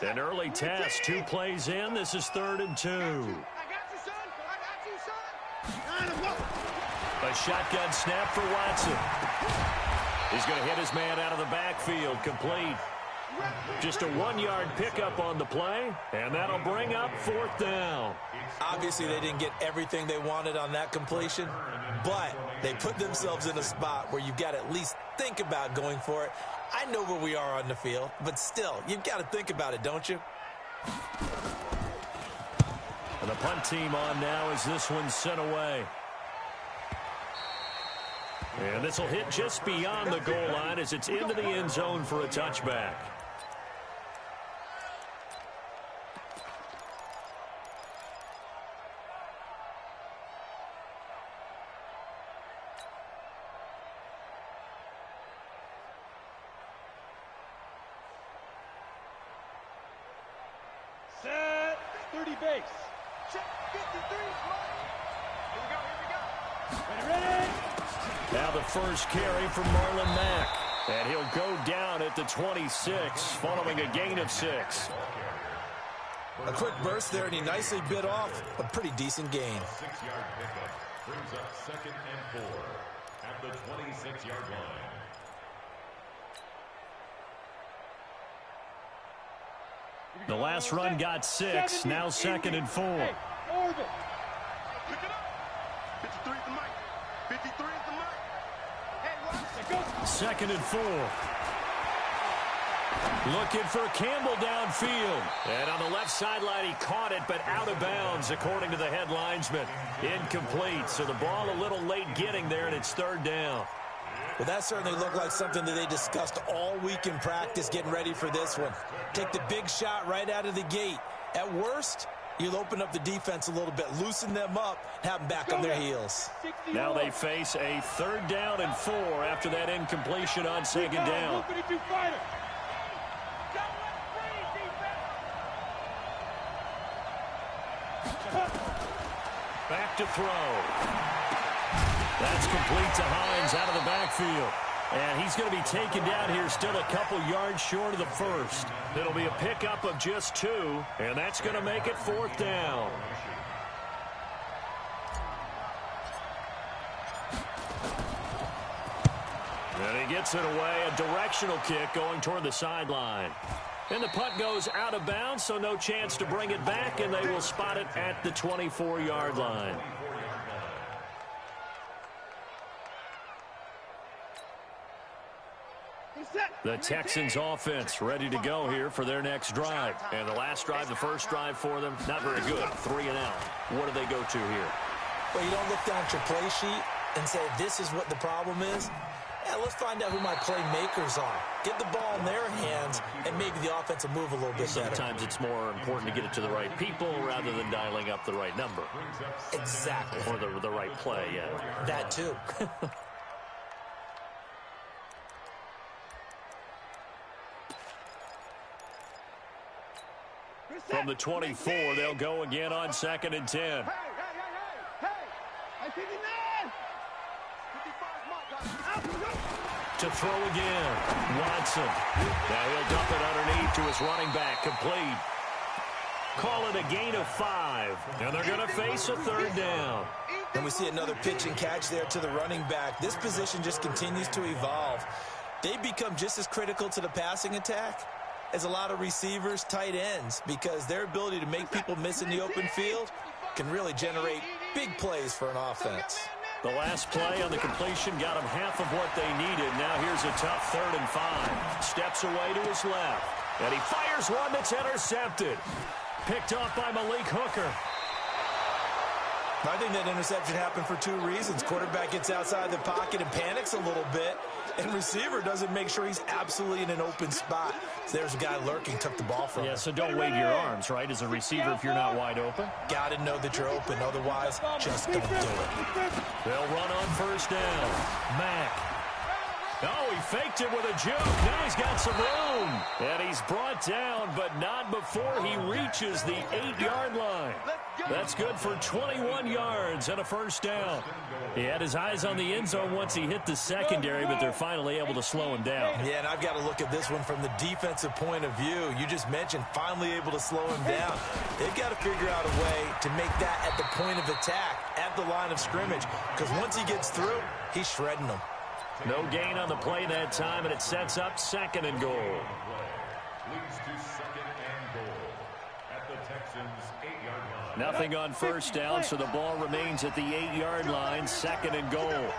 An early test, 2 plays in. This is 3rd and 2. I got you, son. I got you, son. A shotgun snap for Watson. He's going to hit his man out of the backfield, complete. Just a 1-yard pickup on the play, and that'll bring up 4th down. Obviously, they didn't get everything they wanted on that completion, but they put themselves in a spot where you've got to at least think about going for it. I know where we are on the field, but still, you've got to think about it, don't you? And the punt team on now as this one's sent away. And this will hit just beyond the goal line as it's into the end zone for a touchback. Set. 30 base. Check 53. Here we go. Ready. Now the first carry from Marlon Mack. And he'll go down at the 26 following a gain of 6. A quick burst there, and he nicely bit off a pretty decent gain. 6-yard pickup brings up 2nd and 4 at the 26-yard line. The last run got 6. Now 2nd and 4. Hey, Orbit. Pick it up. 53 is the mic. 53 is the mic. Hey, watch. 2nd and 4. Looking for Campbell downfield. And on the left sideline, he caught it, but out of bounds, according to the head linesman. Incomplete. So the ball a little late getting there, and it's 3rd down. Well, that certainly looked like something that they discussed all week in practice, getting ready for this one. Take the big shot right out of the gate. At worst, you'll open up the defense a little bit, loosen them up, and have them back on their heels. Now they face a 3rd down and 4 after that incompletion on 2nd down. Back to throw. That's complete to Hines out of the backfield. And he's going to be taken down here still a couple yards short of the first. It'll be a pickup of just 2, and that's going to make it 4th down. And he gets it away, a directional kick going toward the sideline. And the punt goes out of bounds, so no chance to bring it back, and they will spot it at the 24-yard line. The Texans offense ready to go here for their next drive. And the last drive, the first drive for them, not very good. 3 and out. What do they go to here? Well, you don't look down at your play sheet and say, this is what the problem is. Yeah, let's find out who my playmakers are. Get the ball in their hands and maybe the offense will move a little bit better. Sometimes it's more important to get it to the right people rather than dialing up the right number. Exactly. Or the right play, yeah. That too. From the 24, they'll go again on 2nd and 10. To throw again, Watson. Now he'll dump it underneath to his running back, complete. Call it a gain of 5, and they're going to face a 3rd down. And we see another pitch and catch there to the running back. This position just continues to evolve. They become just as critical to the passing attack as a lot of receivers, tight ends, because their ability to make people miss in the open field can really generate big plays for an offense. The last play on the completion got him half of what they needed. Now here's a tough 3rd and 5. Steps away to his left, and he fires one that's intercepted. Picked off by Malik Hooker. I think that interception happened for 2 reasons. Quarterback gets outside the pocket and panics a little bit, and receiver doesn't make sure he's absolutely in an open spot. So there's a guy lurking, took the ball from him. Yeah, so don't wave your arms, right, as a receiver if you're not wide open. Got to know that you're open, otherwise just don't do it. They'll run on 1st down. Mack. Oh, he faked it with a juke. Now he's got some room. And he's brought down, but not before he reaches the 8-yard line. That's good for 21 yards and a 1st down. He had his eyes on the end zone once he hit the secondary, but they're finally able to slow him down. Yeah, and I've got to look at this one from the defensive point of view. You just mentioned finally able to slow him down. They've got to figure out a way to make that at the point of attack, at the line of scrimmage, because once he gets through, he's shredding them. No gain on the play that time, and it sets up 2nd and goal. Leads to 2nd and goal at the Texans' 8-yard line. Nothing on 1st down, so the ball remains at the 8-yard line, 2nd and goal.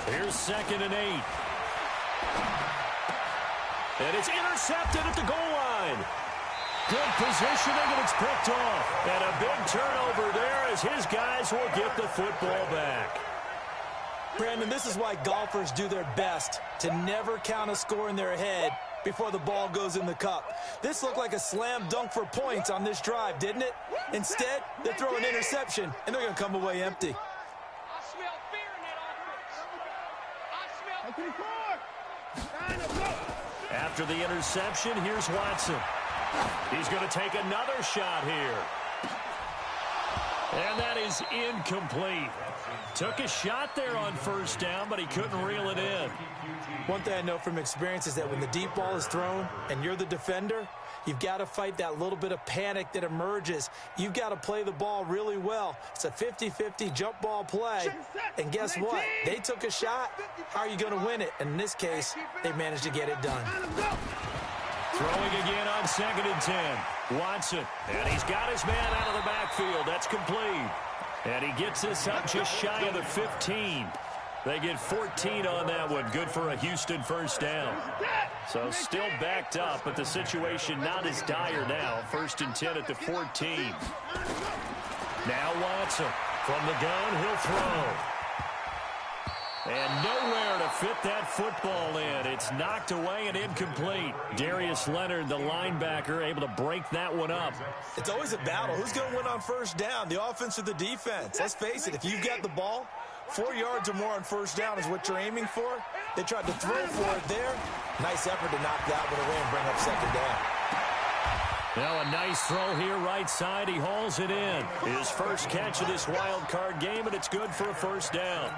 Here's 2nd and 8. And it's intercepted at the goal line. Good positioning, and it's picked off. And a big turnover there as his guys will get the football back. Brandon, this is why golfers do their best to never count a score in their head before the ball goes in the cup. This looked like a slam dunk for points on this drive, didn't it? Instead, they throw an interception, and they're going to come away empty. I smell fear in that offense. After the interception, here's Watson. He's going to take another shot here. And that is incomplete. Took a shot there on 1st down, but he couldn't reel it in. One thing I know from experience is that when the deep ball is thrown and you're the defender, you've got to fight that little bit of panic that emerges. You've got to play the ball really well. It's a 50-50 jump ball play. And guess what? They took a shot. How are you going to win it? And in this case, they managed to get it done. Throwing again on 2nd and 10. Watson, and he's got his man out of the backfield. That's complete. And he gets this up just shy of the 15. They get 14 on that one. Good for a Houston 1st down. So still backed up, but the situation not as dire now. 1st and 10 at the 14. Now Watson. From the gun, he'll throw. And nowhere to fit that football in. It's knocked away and incomplete. Darius Leonard, the linebacker, able to break that one up. It's always a battle. Who's going to win on 1st down, the offense or the defense? Let's face it, if you've got the ball, 4 yards or more on 1st down is what you're aiming for. They tried to throw for it there. Nice effort to knock that one away and bring up 2nd down. Now a nice throw here right side. He hauls it in. His first catch of this wild card game, and it's good for a 1st down.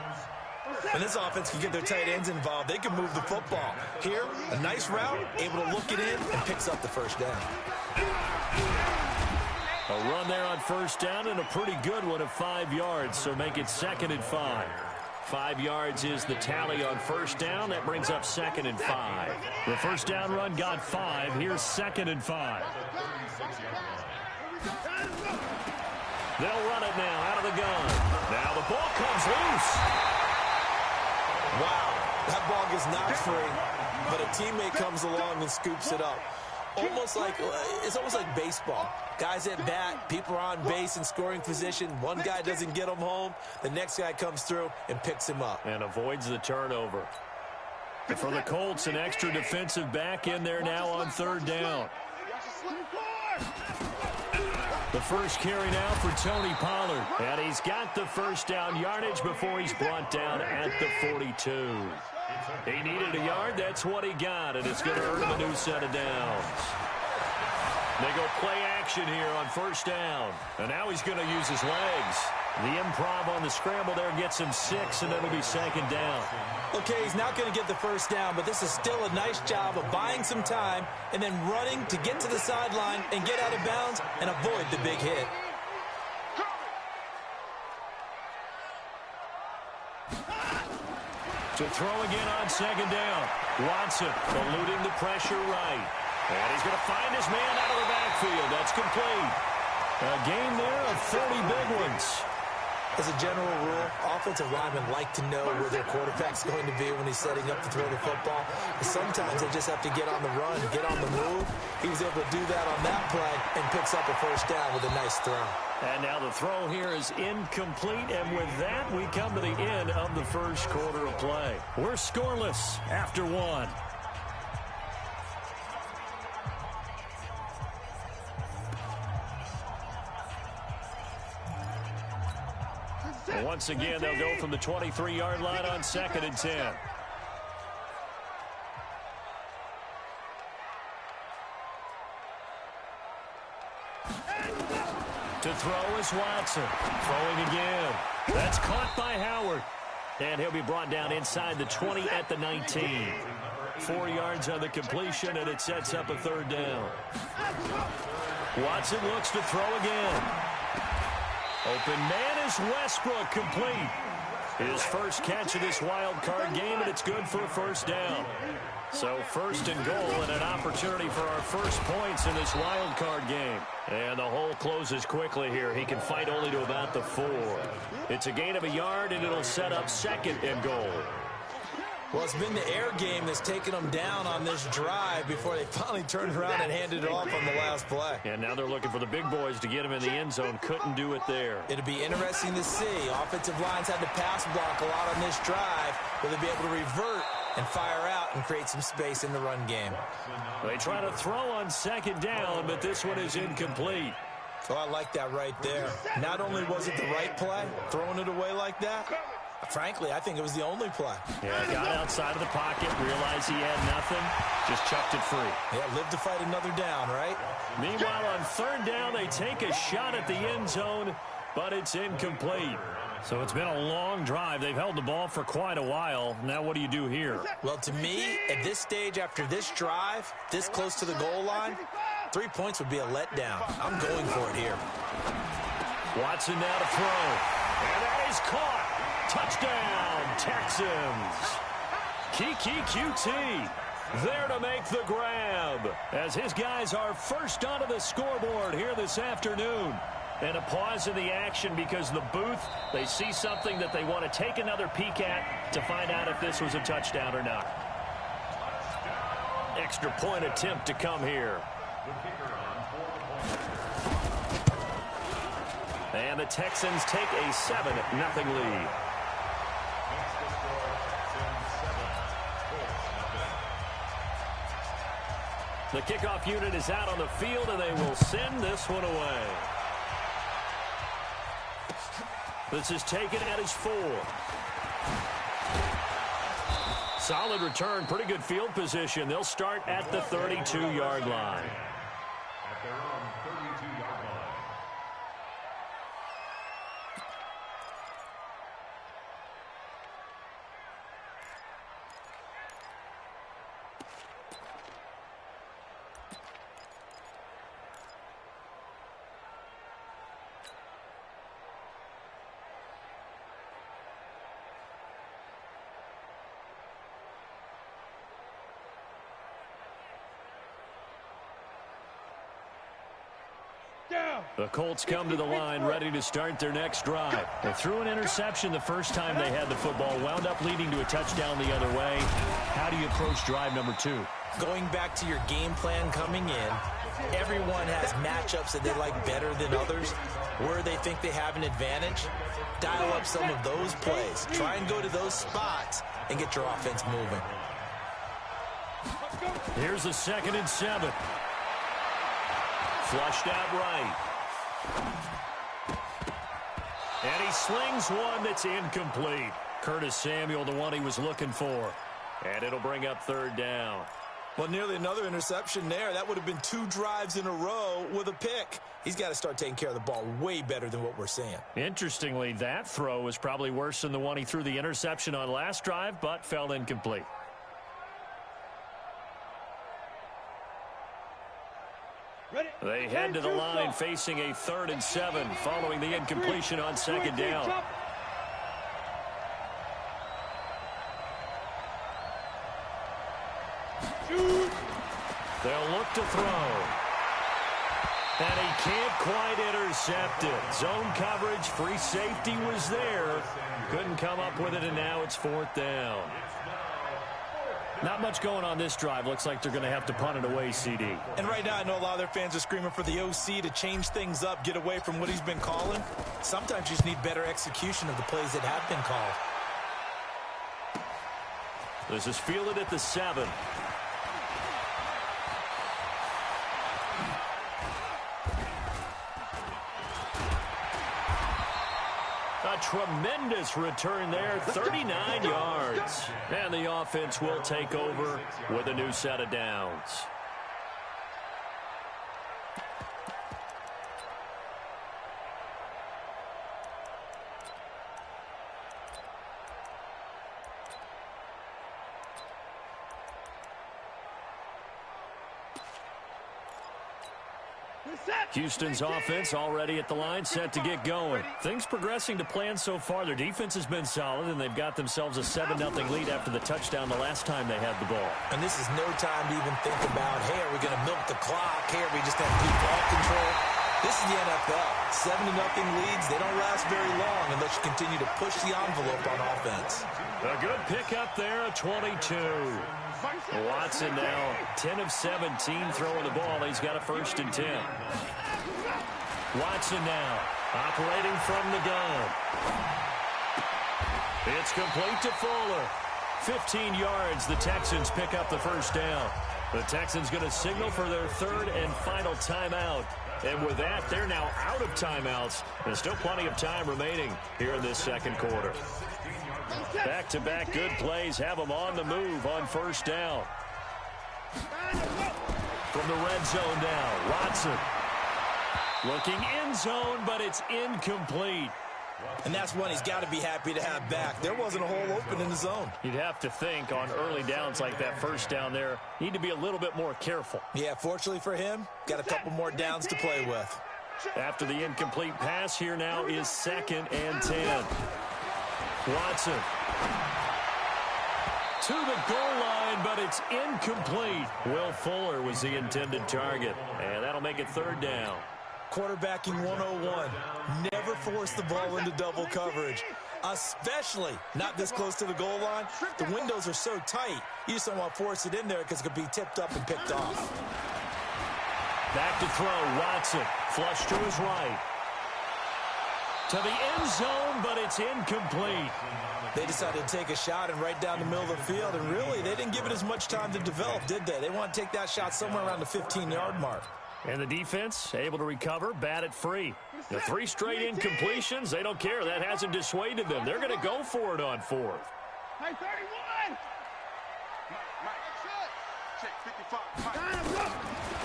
When this offense can get their tight ends involved, they can move the football. Here, a nice route, able to look it in, and picks up the 1st down. A run there on 1st down, and a pretty good one of 5 yards, so make it 2nd and 5. 5 yards is the tally on 1st down. That brings up 2nd and 5. The 1st down run got 5. Here's 2nd and 5. They'll run it now out of the gun. Now the ball comes loose. Wow, that ball gets knocked free, but a teammate comes along and scoops it up. It's almost like baseball. Guys at bat, people are on base in scoring position. One guy doesn't get him home. The next guy comes through and picks him up. And avoids the turnover. And for the Colts, an extra defensive back in there now on 3rd down. The first carry now for Tony Pollard. And he's got the 1st down yardage before he's brought down at the 42. He needed a yard. That's what he got, and it's going to earn him a new set of downs. They go play action here on first down. And now he's going to use his legs. The improv on the scramble there gets him 6, and it'll be second down. Okay, he's not going to get the first down, but this is still a nice job of buying some time and then running to get to the sideline and get out of bounds and avoid the big hit. To throw again on second down. Watson eluding the pressure right. And he's going to find his man out of the backfield. That's complete. A game there of 30 big ones. As a general rule, offensive linemen like to know where their quarterback's going to be when he's setting up to throw the football. But sometimes they just have to get on the run, get on the move. He was able to do that on that play and picks up a first down with a nice throw. And now the throw here is incomplete. And with that, we come to the end of the first quarter of play. We're scoreless after one. Once again, they'll go from the 23-yard line on 2nd and 10. To throw is Watson. Throwing again. That's caught by Howard. And he'll be brought down inside the 20 at the 19. 4 yards on the completion, and it sets up a third down. Watson looks to throw again. Open man is Westbrook, complete. His first catch of this wild card game, and it's good for a first down. So first and goal and an opportunity for our first points in this wild card game. And the hole closes quickly here. He can fight only to about the 4. It's a gain of a yard, and it'll set up second and goal. Well, it's been the air game that's taken them down on this drive before they finally turned around and handed it off on the last play. And now they're looking for the big boys to get him in the end zone. Couldn't do it there. It'll be interesting to see. Offensive lines had to pass block a lot on this drive. Will they be able to revert and fire out and create some space in the run game? They try to throw on second down, but this one is incomplete. So I like that right there. Not only was it the right play, throwing it away like that, frankly, I think it was the only play. Yeah, got outside of the pocket, realized he had nothing, just chucked it free. Yeah, live to fight another down, right? Meanwhile, on third down, they take a shot at the end zone, but it's incomplete. So it's been a long drive. They've held the ball for quite a while. Now what do you do here? Well, to me, at this stage, after this drive, this close to the goal line, 3 points would be a letdown. I'm going for it here. Watson now to throw. And that is caught. Touchdown, Texans. Kiki QT there to make the grab as his guys are first onto the scoreboard here this afternoon. And a pause in the action because the booth, they see something that they want to take another peek at to find out if this was a touchdown or not. Extra point attempt to come here. And the Texans take a 7-0 lead. The kickoff unit is out on the field, and they will send this one away. This is taken at his 4. Solid return, pretty good field position. They'll start at the 32-yard line. At their own 32-yard line. The Colts come to the line ready to start their next drive. They threw an interception the first time they had the football, wound up leading to a touchdown the other way. How do you approach drive number 2? Going back to your game plan coming in, everyone has matchups that they like better than others. Where they think they have an advantage, dial up some of those plays. Try and go to those spots and get your offense moving. Here's a 2nd and 7. Flushed out right. And he slings one that's incomplete. Curtis Samuel, the one he was looking for. And it'll bring up third down. Well, nearly another interception there. That would have been 2 drives in a row with a pick. He's got to start taking care of the ball way better than what we're seeing. Interestingly, that throw was probably worse than the one he threw the interception on last drive, but fell incomplete. They head to the line facing a 3rd and 7 following the incompletion on 2nd down. They'll look to throw. And he can't quite intercept it. Zone coverage, free safety was there. Couldn't come up with it, and now it's 4th down. Not much going on this drive. Looks like they're going to have to punt it away, CD. And right now I know a lot of their fans are screaming for the OC to change things up, get away from what he's been calling. Sometimes you just need better execution of the plays that have been called. This is fielded at the 7. A tremendous return there, 39 yards. And the offense will take over with a new set of downs. Houston's offense already at the line, set to get going. Things progressing to plan so far. Their defense has been solid, and they've got themselves a 7-0 lead after the touchdown the last time they had the ball. And this is no time to even think about, hey, are we going to milk the clock? Hey, are we just going to keep ball control? This is the NFL. 7-0 leads, they don't last very long unless you continue to push the envelope on offense. A good pickup there, a 22. Watson now 10 of 17 throwing the ball. He's got a 1st and 10. Watson now operating from the gun. It's complete to Fuller. 15 yards. The Texans pick up the 1st down. The Texans going to signal for their 3rd and final timeout. And with that, they're now out of timeouts. There's still plenty of time remaining here in this 2nd quarter. Back-to-back good plays have them on the move on 1st down. From the red zone now, Watson. Looking end zone, but it's incomplete. And that's one he's got to be happy to have back. There wasn't a hole open in the zone. You'd have to think on early downs like that 1st down there, need to be a little bit more careful. Yeah, fortunately for him, got a couple more downs to play with. After the incomplete pass, here now is 2nd and 10. Watson to the goal line, but it's incomplete. Will Fuller was the intended target, and that'll make it 3rd down. Quarterbacking 101. Never force the ball into double coverage, especially not this close to the goal line. The windows are so tight, you just don't want to force it in there because it could be tipped up and picked off. Back to throw, Watson. Flush to his right. To the end zone, but it's incomplete. They decided to take a shot and right down the middle of the field, and really, they didn't give it as much time to develop, did they? They want to take that shot somewhere around the 15-yard mark. And the defense able to recover, bat it free. The 3 straight incompletions, they don't care. That hasn't dissuaded them. They're going to go for it on 4th. Hey, 31!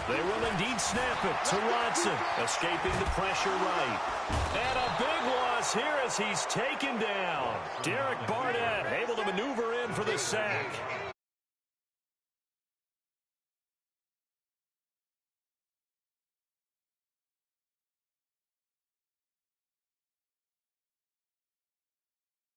They will indeed snap it to Watson, escaping the pressure right. And a big loss here as he's taken down. Derek Barnett able to maneuver in for the sack.